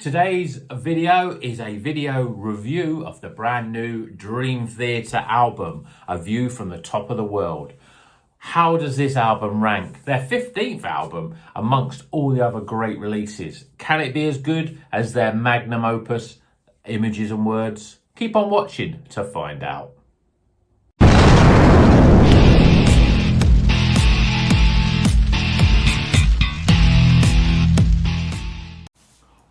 Today's video is a video review of the brand new Dream Theater album, A View from the Top of the World. How does this album rank? Their 15th album amongst all the other great releases. Can it be as good as their magnum opus, Images and Words? Keep on watching to find out.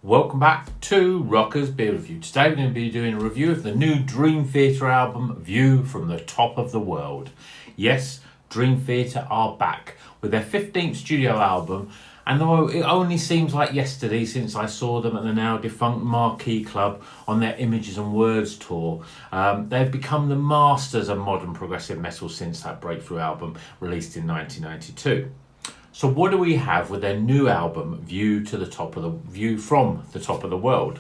Welcome back to Rocker's Beer Review. Today we're going to be doing a review of the new Dream Theater album, View from the Top of the World. Yes, Dream Theater are back with their 15th studio album, and though it only seems like yesterday since I saw them at the now defunct Marquee Club on their Images and Words tour, they've become the masters of modern progressive metal since that breakthrough album released in 1992. So what do we have with their new album, View from the Top of the World?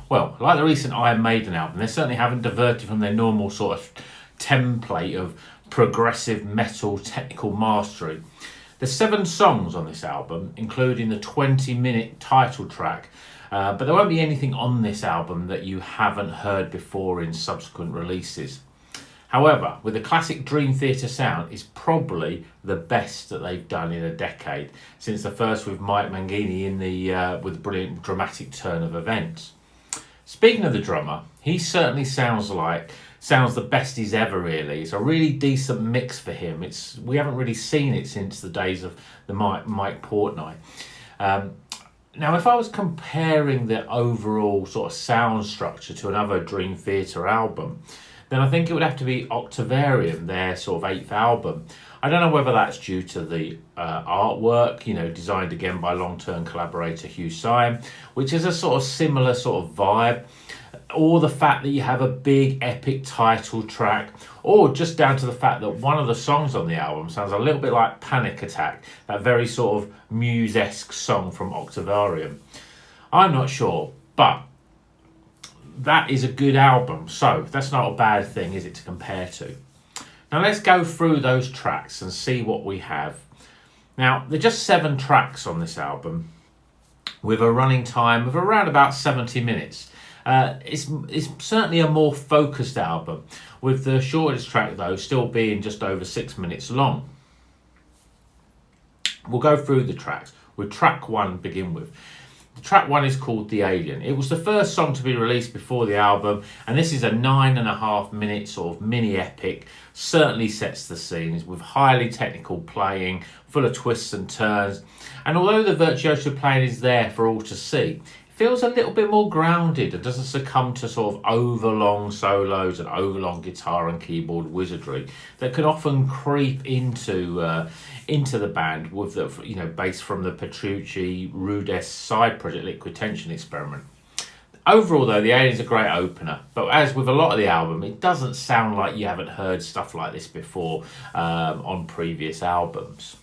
Well, like the recent Iron Maiden album, they certainly haven't diverted from their normal sort of template of progressive metal technical mastery. There's 7 songs on this album, including the 20-minute title track, but there won't be anything on this album that you haven't heard before in subsequent releases. However, with the classic Dream Theater sound, it's probably the best that they've done in a decade, since the first with Mike Mangini with a brilliant dramatic turn of events. Speaking of the drummer, he certainly sounds the best he's ever really. It's a really decent mix for him. We haven't really seen it since the days of the Mike Portnoy. Now, if I was comparing the overall sort of sound structure to another Dream Theater album, then I think it would have to be Octavarium, their sort of 8th album. I don't know whether that's due to the artwork, designed again by long-term collaborator Hugh Syme, which is a sort of similar sort of vibe, or the fact that you have a big epic title track, or just down to the fact that one of the songs on the album sounds a little bit like Panic Attack, that very sort of Muse-esque song from Octavarium. I'm not sure, but that is a good album, so that's not a bad thing, is it, to compare to? Now let's go through those tracks and see what we have. Now, there are just 7 tracks on this album with a running time of around about 70 minutes. It's certainly a more focused album, with the shortest track though still being just over 6 minutes long. We'll go through the tracks with track 1 to begin with. Track 1 is called The Alien. It was the first song to be released before the album, and this is a 9.5 minute sort of mini epic. Certainly sets the scene with highly technical playing, full of twists and turns. And although the virtuoso playing is there for all to see, it feels a little bit more grounded and doesn't succumb to sort of overlong solos and overlong guitar and keyboard wizardry that can often creep into the band with the bass from the Petrucci Rudess side project Liquid Tension Experiment. Overall though, The Alien's a great opener, but as with a lot of the album, it doesn't sound like you haven't heard stuff like this before on previous albums.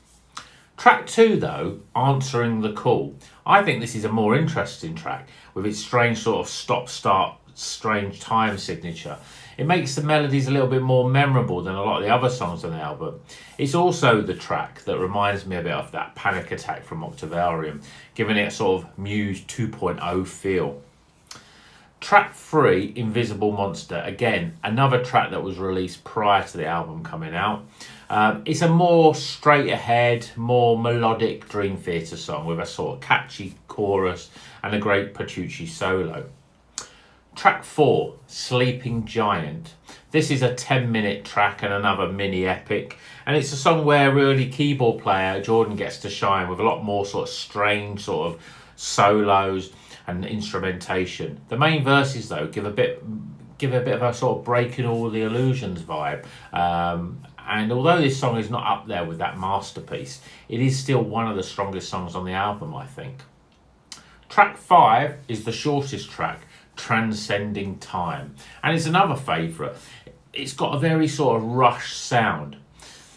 Track 2 though, Answering the Call. I think this is a more interesting track with its strange sort of stop-start, strange time signature. It makes the melodies a little bit more memorable than a lot of the other songs on the album. It's also the track that reminds me a bit of that Panic Attack from Octavarium, giving it a sort of Muse 2.0 feel. Track 3, Invisible Monster. Again, another track that was released prior to the album coming out. It's a more straight ahead, more melodic Dream Theater song with a sort of catchy chorus and a great Petrucci solo. Track 4, Sleeping Giant. This is a 10-minute track and another mini epic, and it's a song where really keyboard player Jordan gets to shine with a lot more sort of strange sort of solos and instrumentation. The main verses though give a bit of a sort of breaking all the illusions vibe. And although this song is not up there with that masterpiece, it is still one of the strongest songs on the album, I think. Track 5 is the shortest track, Transcending Time, and it's another favourite. It's got a very sort of rushed sound.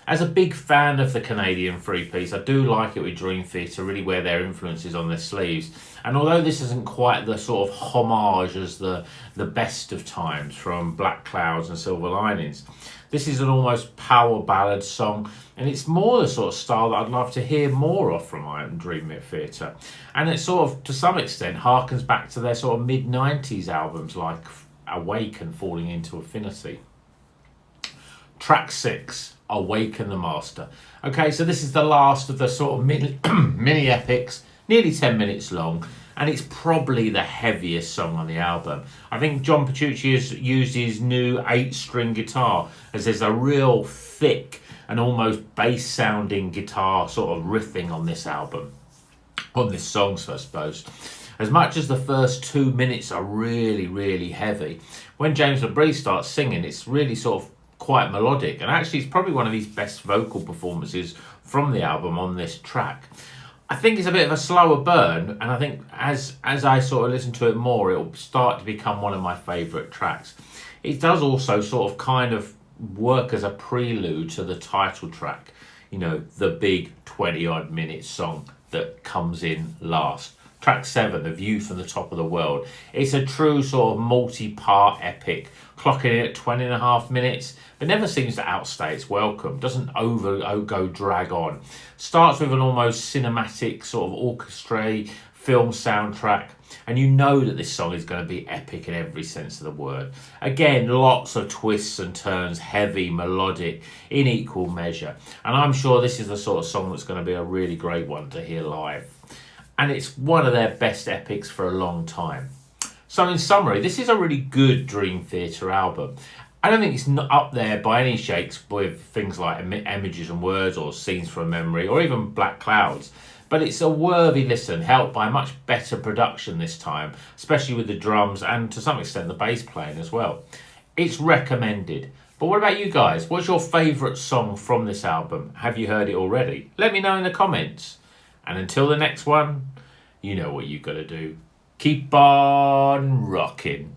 As a big fan of the Canadian three-piece, I do like it with Dream Theater, really wear their influences on their sleeves. And although this isn't quite the sort of homage as the best of times from Black Clouds and Silver Linings, this is an almost power ballad song, and it's more the sort of style that I'd love to hear more of from Dream Theater. And it sort of, to some extent, harkens back to their sort of mid-90s albums like Awaken, Falling Into Affinity. Track 6, Awaken the Master. Okay, so this is the last of the sort of mini epics, nearly 10 minutes long, and it's probably the heaviest song on the album. I think John Petrucci has used his new 8-string guitar, as there's a real thick and almost bass sounding guitar sort of riffing on this album, on this song, so I suppose. As much as the first 2 minutes are really, really heavy, when James LaBrie starts singing, it's really sort of quite melodic, and actually it's probably one of his best vocal performances from the album on this track. I think it's a bit of a slower burn, and I think as I sort of listen to it more, it'll start to become one of my favourite tracks. It does also sort of kind of work as a prelude to the title track, you know, the big 20-odd minute song that comes in last. Track 7, The View from the Top of the World. It's a true sort of multi-part epic, clocking in at 20.5 minutes, but never seems to outstay its welcome. Doesn't go drag on. Starts with an almost cinematic sort of orchestra film soundtrack, and you know that this song is going to be epic in every sense of the word. Again, lots of twists and turns, heavy, melodic, in equal measure. And I'm sure this is the sort of song that's going to be a really great one to hear live. And it's one of their best epics for a long time. So in summary, this is a really good Dream Theater album. I don't think it's not up there by any shakes with things like Images and Words or Scenes from Memory or even Black Clouds. But it's a worthy listen, helped by much better production this time, especially with the drums and to some extent the bass playing as well. It's recommended. But what about you guys? What's your favourite song from this album? Have you heard it already? Let me know in the comments. And until the next one, you know what you got to do. Keep on rocking.